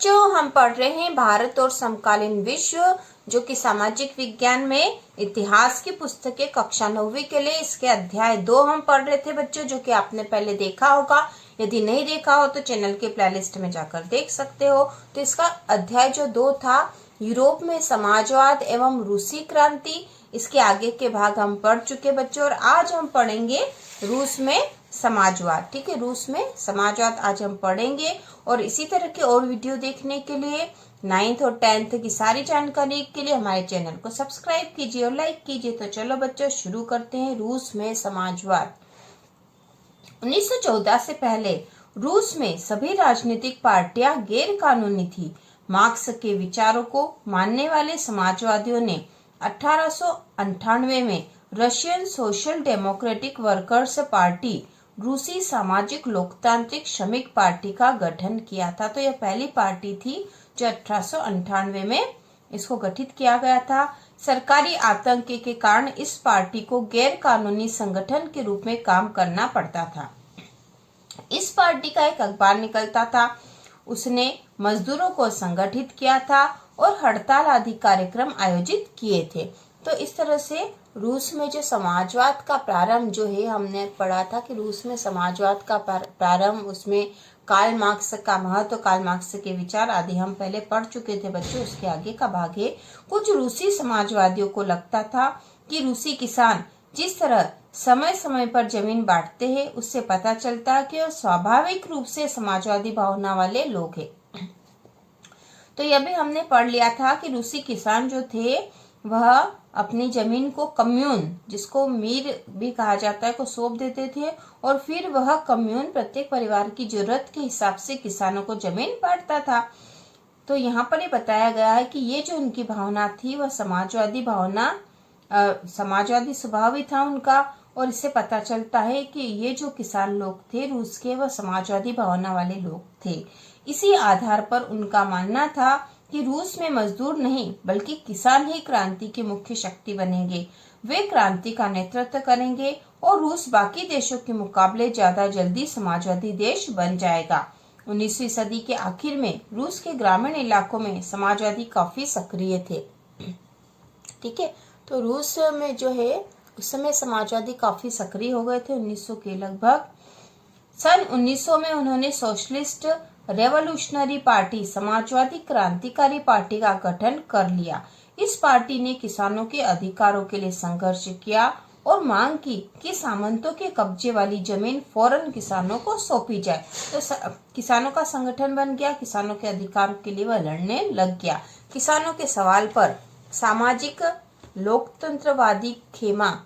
बच्चों, हम पढ़ रहे हैं भारत और समकालीन विश्व, जो कि सामाजिक विज्ञान में इतिहास की पुस्तक है कक्षा 9वीं के लिए। इसके अध्याय 2 हम पढ़ रहे थे बच्चों, जो कि आपने पहले देखा होगा। यदि नहीं देखा हो तो चैनल के प्लेलिस्ट में जाकर देख सकते हो। तो इसका अध्याय जो 2 था, यूरोप में समाजवाद एवं रूसी क्रांति, इसके आगे के भाग हम पढ़ चुके बच्चों। और आज हम पढ़ेंगे रूस में समाजवाद। ठीक है, रूस में समाजवाद आज हम पढ़ेंगे। और इसी तरह के और वीडियो देखने के लिए 9th और 10th की सारी जानकारी के लिए हमारे चैनल को सब्सक्राइब कीजिए और लाइक कीजिए। तो चलो बच्चों, शुरू करते हैं। रूस में समाजवाद। 1914 से पहले रूस में सभी राजनीतिक पार्टियां गैर कानूनी थी। मार्क्स के विचारों को मानने वाले समाजवादियों ने 1898 में Russian social democratic workers party, रूसी सामाजिक लोकतांत्रिक श्रमिक पार्टी का गठन किया था। तो यह पहली पार्टी थी जो 1898 में इसको गठित किया गया था। सरकारी आतंक के कारण इस पार्टी को गैर कानूनी संगठन के रूप में काम करना पड़ता था। इस पार्टी का एक अखबार निकलता था। उसने मजदूरों को संगठित किया था और हड़ताल आदि कार्यक्रम आयोजित किए थे। तो इस तरह से रूस में जो समाजवाद का प्रारंभ जो है, हमने पढ़ा था कि रूस में समाजवाद का प्रारंभ, उसमें कार्ल मार्क्स का महत्व, कार्ल मार्क्स के विचार आदि हम पहले पढ़ चुके थे बच्चों। उसके आगे का भाग है। कुछ रूसी समाजवादियों को लगता था कि रूसी किसान जिस तरह समय समय पर जमीन बांटते हैं, उससे पता चलता है कि वो स्वाभाविक रूप से समाजवादी भावना वाले लोग हैं। तो यह भी हमने पढ़ लिया था कि रूसी किसान जो थे वह अपनी जमीन को कम्यून, जिसको मीर भी कहा जाता है, को सौंप देते थे। और फिर वह कम्यून प्रत्येक परिवार की जरूरत के हिसाब से किसानों को जमीन बांटता था। तो यहाँ पर ये बताया गया है कि ये जो उनकी भावना थी वह समाजवादी भावना, समाजवादी स्वभाव ही था उनका। और इससे पता चलता है कि ये जो किसान लोग थे रूस के, वह समाजवादी भावना वाले लोग थे। इसी आधार पर उनका मानना था कि रूस में मजदूर नहीं बल्कि किसान ही क्रांति की मुख्य शक्ति बनेंगे। वे क्रांति का नेतृत्व करेंगे और रूस बाकी देशों के मुकाबले ज्यादा जल्दी समाजवादी देश बन जाएगा। 19वीं सदी के आखिर में रूस के ग्रामीण इलाकों में समाजवादी काफी सक्रिय थे। ठीक है, तो रूस में जो है उस समय समाजवादी काफी सक्रिय हो गए थे। 1900 के लगभग सन 1900 में उन्होंने सोशलिस्ट रेवोल्यूशनरी पार्टी, समाजवादी क्रांतिकारी पार्टी का गठन कर लिया। इस पार्टी ने किसानों के अधिकारों के लिए संघर्ष किया और मांग की कि सामंतों के कब्जे वाली जमीन फौरन किसानों को सौंपी जाए। तो किसानों का संगठन बन गया, किसानों के अधिकारों के लिए वह लड़ने लग गया। किसानों के सवाल पर सामाजिक लोकतंत्रवादी खेमा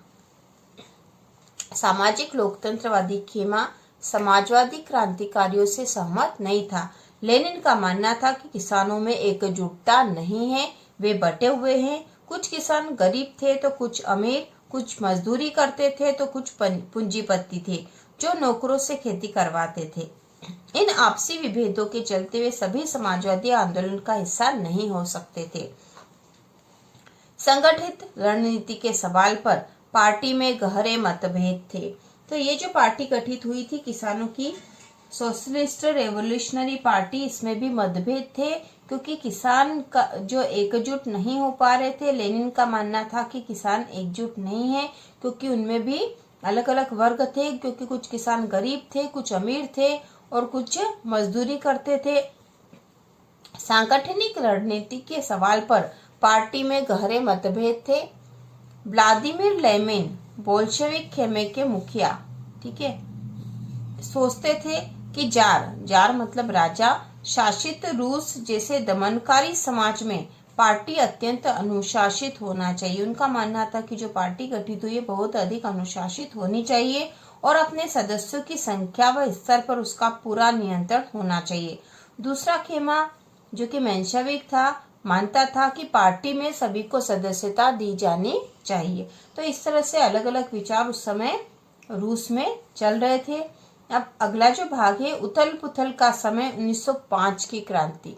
समाजवादी क्रांतिकारियों से सहमत नहीं था। लेनिन का मानना था कि किसानों में एकजुटता नहीं है, वे बटे हुए हैं। कुछ किसान गरीब थे तो कुछ अमीर, कुछ मजदूरी करते थे तो कुछ पूंजीपति थे जो नौकरों से खेती करवाते थे। इन आपसी विभेदों के चलते वे सभी समाजवादी आंदोलन का हिस्सा नहीं हो सकते थे। संगठित रणनीति के सवाल पर पार्टी में गहरे मतभेद थे। तो ये जो पार्टी गठित हुई थी किसानों की, सोशलिस्ट रेवोल्यूशनरी पार्टी, इसमें भी मतभेद थे क्योंकि किसान का जो एकजुट नहीं हो पा रहे थे। लेनिन का मानना था कि किसान एकजुट नहीं है क्योंकि उनमें भी अलग अलग वर्ग थे, क्योंकि कुछ किसान गरीब थे, कुछ अमीर थे और कुछ मजदूरी करते थे। सांगठनिक रणनीति के सवाल पर पार्टी में गहरे मतभेद थे। व्लादिमीर लेनिन बोल्शेविक खेमे के मुखिया, ठीक है, सोचते थे कि जार मतलब राजा शासित रूस जैसे दमनकारी समाज में पार्टी अत्यंत अनुशासित होना चाहिए। उनका मानना था कि जो पार्टी गठित हुई है बहुत अधिक अनुशासित होनी चाहिए और अपने सदस्यों की संख्या व स्तर पर उसका पूरा नियंत्रण होना चाहिए। दूसरा खेमा जो कि मेंशेविक था, मानता था कि पार्टी में सभी को सदस्यता दी जानी चाहिए। तो इस तरह से अलग अलग विचार उस समय रूस में चल रहे थे। अब अगला जो भाग है, उथल पुथल का समय, 1905 की क्रांति।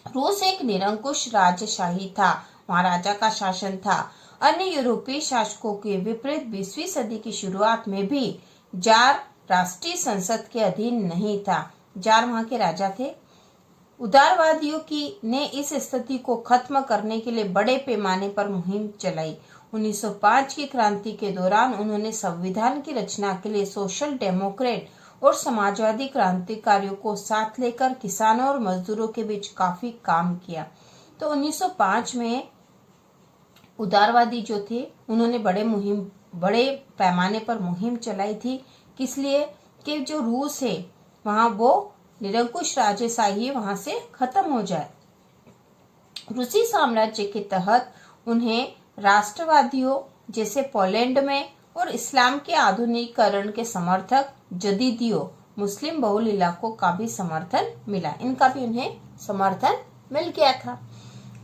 रूस एक निरंकुश राजशाही था, वहाँ राजा का शासन था। अन्य यूरोपीय शासकों के विपरीत 20वीं सदी की शुरुआत में भी जार राष्ट्रीय संसद के अधीन नहीं था। जार वहाँ के राजा थे। उदारवादियों की ने इस स्थिति को खत्म करने के लिए बड़े पैमाने पर मुहिम चलाई। 1905 की क्रांति के दौरान उन्होंने संविधान की रचना के लिए सोशल डेमोक्रेट और समाजवादी क्रांतिकारियों को साथ लेकर किसानों और मजदूरों के बीच काफी काम किया। तो 1905 में उदारवादी जो थे उन्होंने बड़े पैमाने पर मुहिम चलाई थी। किस लिए? कि जो रूस है वहां वो निरंकुश राजेशाही वहां से खत्म हो जाए। रूसी साम्राज्य के तहत उन्हें राष्ट्रवादियों जैसे पोलैंड में और इस्लाम के आधुनिकीकरण के समर्थक जदीदियों मुस्लिम बहुल इलाकों का भी समर्थन मिला। इनका भी उन्हें समर्थन मिल गया था।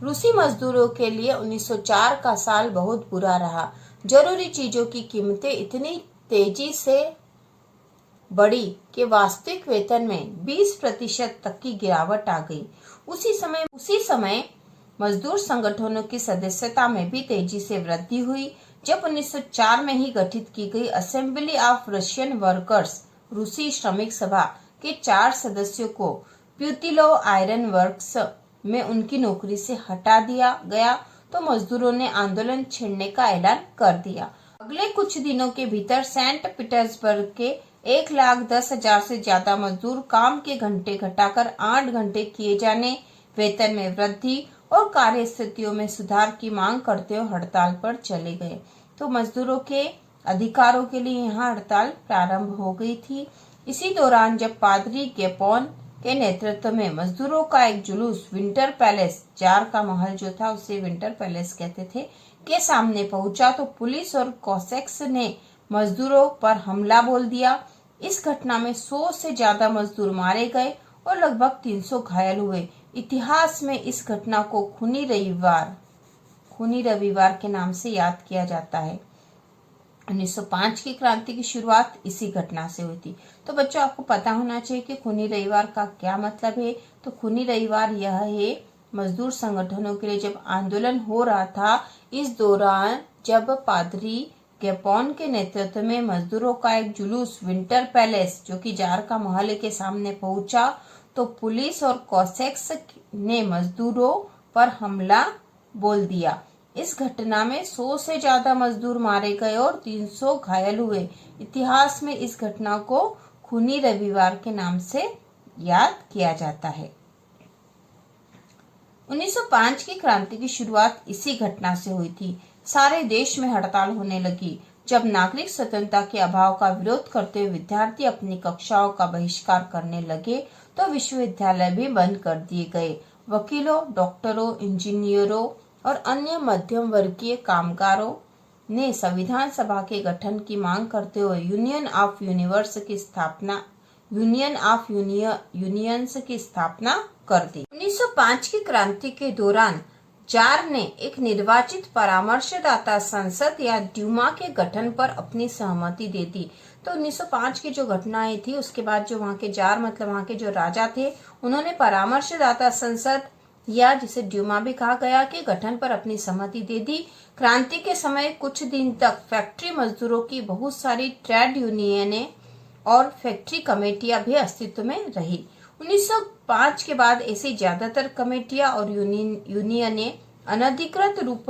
रूसी मजदूरों के लिए 1904 का साल बहुत बुरा रहा। जरूरी चीजों की कीमतें इतनी तेजी से बढ़ी कि वास्तविक वेतन में 20% तक की गिरावट आ गई। उसी समय मजदूर संगठनों की सदस्यता में भी तेजी से वृद्धि हुई। जब 1904 में ही गठित की गई असेंबली ऑफ रशियन वर्कर्स रूसी श्रमिक सभा के 4 सदस्यों को प्यूतिलोव आयरन वर्क्स में उनकी नौकरी से हटा दिया गया तो मजदूरों ने आंदोलन छेड़ने का ऐलान कर दिया। अगले कुछ दिनों के भीतर सेंट पीटर्सबर्ग के 1,10,000 से ज्यादा मजदूर काम के घंटे घटाकर 8 घंटे किए जाने, वेतन में वृद्धि और कार्य स्थितियों में सुधार की मांग करते हुए हड़ताल पर चले गए। तो मजदूरों के अधिकारों के लिए यहाँ हड़ताल प्रारंभ हो गई थी। इसी दौरान जब पादरी गेपोन के नेतृत्व में मजदूरों का एक जुलूस विंटर पैलेस, जार का महल जो था उसे विंटर पैलेस कहते थे, के सामने पहुंचा तो पुलिस और कोसेक्स ने मजदूरों पर हमला बोल दिया। इस घटना में 100 से ज्यादा मजदूर मारे गए और लगभग 300 घायल हुए। इतिहास में इस घटना को खूनी रविवार के नाम से याद किया जाता है। 1905 की क्रांति की शुरुआत इसी घटना से हुई थी। तो बच्चों आपको पता होना चाहिए कि खूनी रविवार का क्या मतलब है। तो खूनी रविवार यह है मजदूर संगठनों के लिए जब आंदोलन हो रहा था, इस दौरान जब पादरी गेपोन के नेतृत्व में मजदूरों का एक जुलूस विंटर पैलेस जो कि जार का महल के सामने पहुंचा तो पुलिस और कोसेक्स ने मजदूरों पर हमला बोल दिया। इस घटना में 100 से ज्यादा मजदूर मारे गए और 300 घायल हुए। इतिहास में इस घटना को खूनी रविवार के नाम से याद किया जाता है। 1905 की क्रांति की शुरुआत इसी घटना से हुई थी। सारे देश में हड़ताल होने लगी। जब नागरिक स्वतंत्रता के अभाव का विरोध करते हुए विद्यार्थी अपनी कक्षाओं का बहिष्कार करने लगे तो विश्वविद्यालय भी बंद कर दिए गए। वकीलों, डॉक्टरों, इंजीनियरों और अन्य मध्यम वर्गीय कामगारों ने संविधान सभा के गठन की मांग करते हुए यूनियन ऑफ यूनियंस की स्थापना कर दी। 1905 की क्रांति के दौरान जार ने एक निर्वाचित परामर्शदाता संसद या ड्यूमा के गठन पर अपनी सहमति दे दी। तो 1905 की जो घटनाएं थी उसके बाद जो वहाँ के जार मतलब वहाँ के जो राजा थे उन्होंने परामर्शदाता संसद या जिसे ड्यूमा भी कहा गया के गठन पर अपनी सहमति दे दी। क्रांति के समय कुछ दिन तक फैक्ट्री मजदूरों की बहुत सारी ट्रेड यूनियनें और फैक्ट्री कमेटियां भी अस्तित्व में रही। 1905 के बाद ऐसी ज्यादातर कमेटियां और यूनियनें अनधिकृत रूप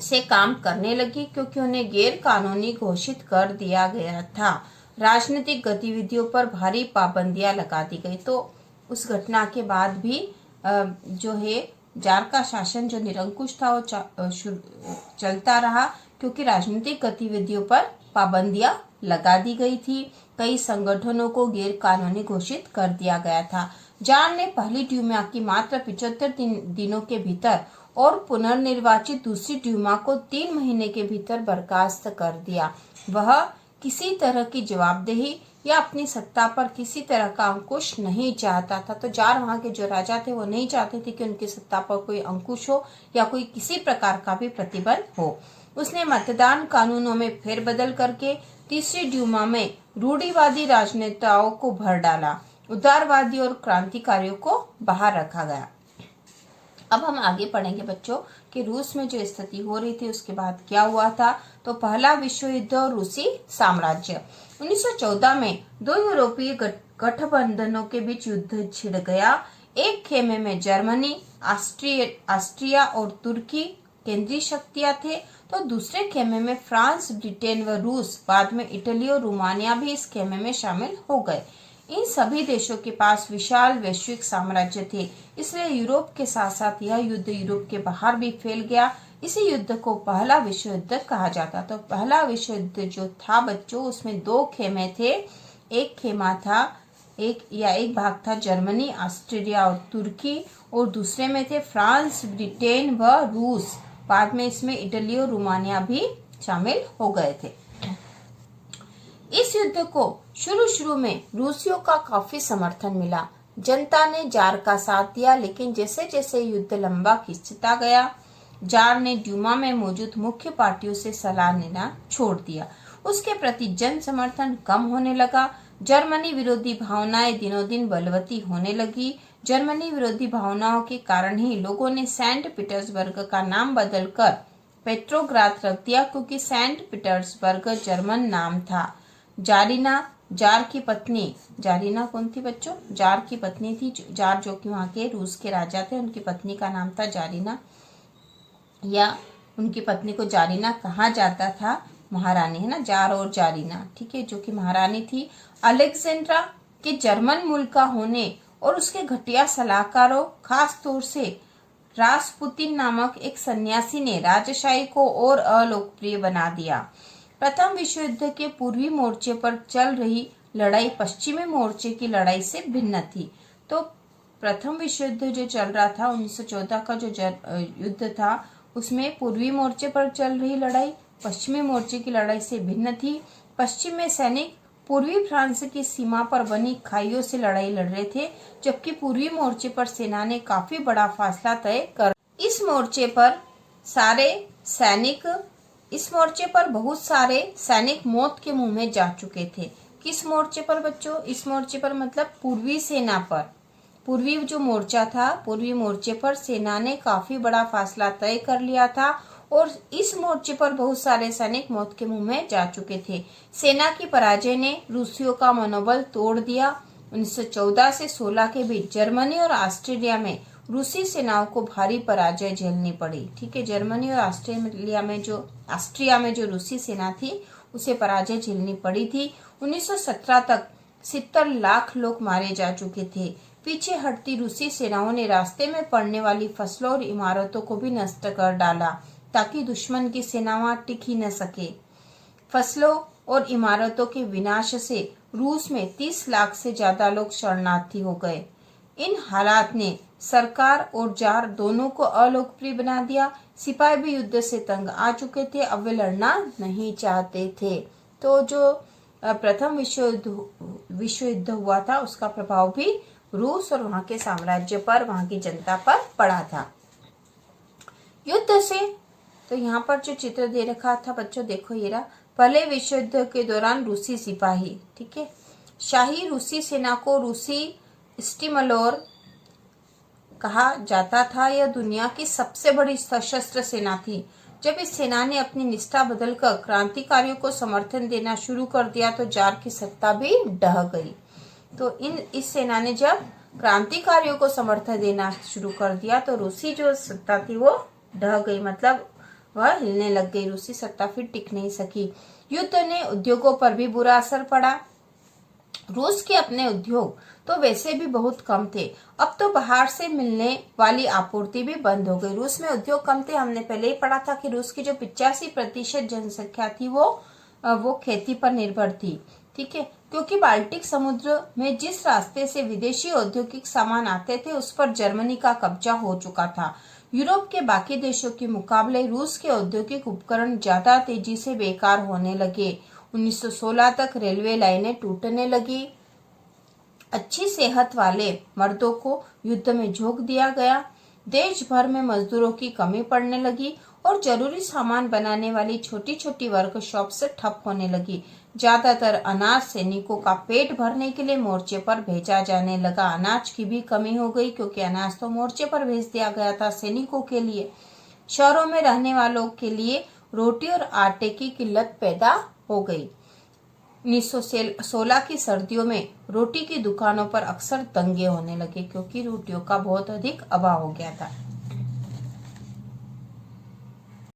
से काम करने लगी क्योंकि उन्हें गैर कानूनी घोषित कर दिया गया था। राजनीतिक गतिविधियों पर भारी पाबंदियां लगा दी गई। तो उस घटना के बाद भी जो है जार का शासन जो निरंकुश था वो चलता रहा क्योंकि राजनीतिक गतिविधियों पर पाबंदियां लगा दी गई थी। कई संगठनों को गैर कानूनी घोषित कर दिया गया था। जार ने पहली ड्यूमा की मात्र 75 दिनों के भीतर और पुनर्निर्वाचित दूसरी ड्यूमा को 3 महीने के भीतर बर्खास्त कर दिया। वह किसी तरह की जवाबदेही या अपनी सत्ता पर किसी तरह का अंकुश नहीं चाहता था। तो जार वहाँ के जो राजा थे वो नहीं चाहते थे कि उनकी सत्ता पर कोई अंकुश हो या कोई किसी प्रकार का भी प्रतिबंध हो। उसने मतदान कानूनों में फेरबदल करके तीसरी ड्यूमा में रूढ़िवादी राजनेताओं को भर डाला। उदारवादी और क्रांतिकारियों को बाहर रखा गया। अब हम आगे पढ़ेंगे बच्चों कि रूस में जो स्थिति हो रही थी उसके बाद क्या हुआ था। तो पहला विश्व युद्ध और रूसी साम्राज्य। 1914 में 2 यूरोपीय गठबंधनों के बीच युद्ध छिड़ गया। एक खेमे में जर्मनी, ऑस्ट्रिया और तुर्की केंद्रीय शक्तियां थे, तो दूसरे खेमे में फ्रांस, ब्रिटेन व रूस, बाद में इटली और रोमानिया भी इस खेमे में शामिल हो गए। इन सभी देशों के पास विशाल वैश्विक साम्राज्य थे, इसलिए यूरोप के साथ साथ यह युद्ध यूरोप के बाहर भी फैल गया। इसी युद्ध को पहला विश्व युद्ध कहा जाता। तो पहला विश्व युद्ध जो था बच्चों, उसमें दो खेमे थे। एक खेमा था एक भाग था जर्मनी, ऑस्ट्रिया और तुर्की, और दूसरे में थे फ्रांस, ब्रिटेन व रूस। बाद में इसमें इटली और रोमानिया भी शामिल हो गए थे। इस युद्ध को शुरू में रूसियों का काफी समर्थन मिला। जनता ने जार का साथ दिया, लेकिन जैसे जैसे युद्ध लंबा खिंचता गया, जार ने ड्यूमा में मौजूद मुख्य पार्टियों से सलाह लेना छोड़ दिया। उसके प्रति जन समर्थन कम होने लगा। जर्मनी विरोधी भावनाएं दिनों दिन बलवती होने लगी। जर्मनी विरोधी भावनाओं के कारण ही लोगों ने सेंट पीटर्सबर्ग का नाम बदलकर पेट्रोग्राद रख दिया, क्योंकि सेंट पीटर्सबर्ग जर्मन नाम था। जारीना, जार की पत्नी, जारीना कौन थी बच्चों? जार की पत्नी थी। जार जो कि वहाँ के रूस के राजा थे, उनकी पत्नी का नाम था जारीना, या उनकी पत्नी को जारीना कहा जाता था। महारानी है ना, जार और जारीना, ठीक है, जो कि महारानी थी। अलेक्जेंड्रा के जर्मन मूल का होने और उसके घटिया सलाहकारों, खास तौर से रासपुतिन नामक एक सन्यासी ने राजशाही को और अलोकप्रिय बना दिया। प्रथम विश्व युद्ध के पूर्वी मोर्चे पर चल रही लड़ाई पश्चिमी मोर्चे की लड़ाई से भिन्न थी। तो प्रथम विश्व युद्ध जो चल रहा था 1914 का जो युद्ध था, उसमें पूर्वी मोर्चे पर चल रही लड़ाई पश्चिमी मोर्चे की लड़ाई से भिन्न थी। पश्चिम में सैनिक पूर्वी फ्रांस की सीमा पर बनी खाइयों से लड़ाई लड़ रहे थे, जबकि पूर्वी मोर्चे पर सेना ने काफी बड़ा फासला तय कर इस मोर्चे पर बहुत सारे सैनिक मौत के मुंह में जा चुके थे। किस मोर्चे पर बच्चों? इस मोर्चे पर मतलब पूर्वी सेना पर। पूर्वी जो मोर्चा था, पूर्वी मोर्चे पर सेना ने काफी बड़ा फासला तय कर लिया था और इस मोर्चे पर बहुत सारे सैनिक मौत के मुंह में जा चुके थे। सेना की पराजय ने रूसियों का मनोबल तोड़ दिया। 1914 से 16 के बीच जर्मनी और ऑस्ट्रिया में रूसी सेनाओं को भारी पराजय झेलनी पड़ी। ठीक है, जर्मनी और ऑस्ट्रिया में जो रूसी सेना थी उसे पराजय झेलनी पड़ी थी। 1917 तक 70 लाख लोग मारे जा चुके थे। पीछे हटती रूसी सेनाओं ने रास्ते में पड़ने वाली फसलों और इमारतों को भी नष्ट कर डाला, ताकि दुश्मन की सेना वहां टिक ही न सके। फसलों और इमारतों के विनाश से रूस में 30 लाख से ज्यादा लोग शरणार्थी हो गए। इन हालात ने सरकार और जार दोनों को अलोकप्रिय बना दिया। सिपाही भी युद्ध से तंग आ चुके थे, अब वे लड़ना नहीं चाहते थे। तो जो प्रथम विश्व युद्ध हुआ था, उसका प्रभाव भी रूस और वहां के साम्राज्य पर, वहां की जनता पर पड़ा था। युद्ध से तो यहाँ पर जो चित्र दे रखा था बच्चों, देखो ये रहा। पहले विश्व युद्ध के दौरान रूसी सिपाही, ठीक है, शाही रूसी सेना को रूसी स्टीमलोर कहा जाता था। यह दुनिया की सबसे बड़ी सशस्त्र सेना थी। जब इस सेना ने अपनी निष्ठा बदलकर क्रांतिकारियों को समर्थन देना शुरू कर दिया तो जार की सत्ता भी ढह गई। तो इस सेना ने जब क्रांतिकारियों को समर्थन देना शुरू कर दिया तो रूसी जो सत्ता थी वो ढह गई, मतलब वह हिलने लग गई। रूसी सत्ता फिर टिक नहीं सकी। युद्ध ने उद्योगों पर भी बुरा असर पड़ा। रूस के अपने उद्योग तो वैसे भी बहुत कम थे, अब तो बाहर से मिलने वाली आपूर्ति भी बंद हो गई। रूस में उद्योग कम थे। हमने पहले ही पढ़ा था कि रूस की जो 85% जनसंख्या थी वो खेती पर निर्भर थी। ठीक है, क्योंकि बाल्टिक समुद्र में जिस रास्ते से विदेशी औद्योगिक सामान आते थे उस पर जर्मनी का कब्जा हो चुका था। यूरोप के बाकी देशों के मुकाबले रूस के औद्योगिक उपकरण ज्यादा तेजी से बेकार होने लगे। 1916 तक रेलवे लाइनें टूटने लगी। अच्छी सेहत वाले मर्दों को युद्ध में झोंक दिया गया। देश भर में मजदूरों की कमी पड़ने लगी और जरूरी सामान बनाने वाली छोटी छोटी वर्कशॉप्स ठप होने लगी। ज्यादातर अनाज सैनिकों का पेट भरने के लिए मोर्चे पर भेजा जाने लगा। अनाज की भी कमी हो गई, क्योंकि अनाज तो मोर्चे पर भेज दिया गया था सैनिकों के लिए। शहरों में रहने वालों के लिए रोटी और आटे की किल्लत पैदा हो गई। 1916 की सर्दियों में रोटी की दुकानों पर अक्सर दंगे होने लगे क्योंकि रोटियों का बहुत अधिक अभाव हो गया था।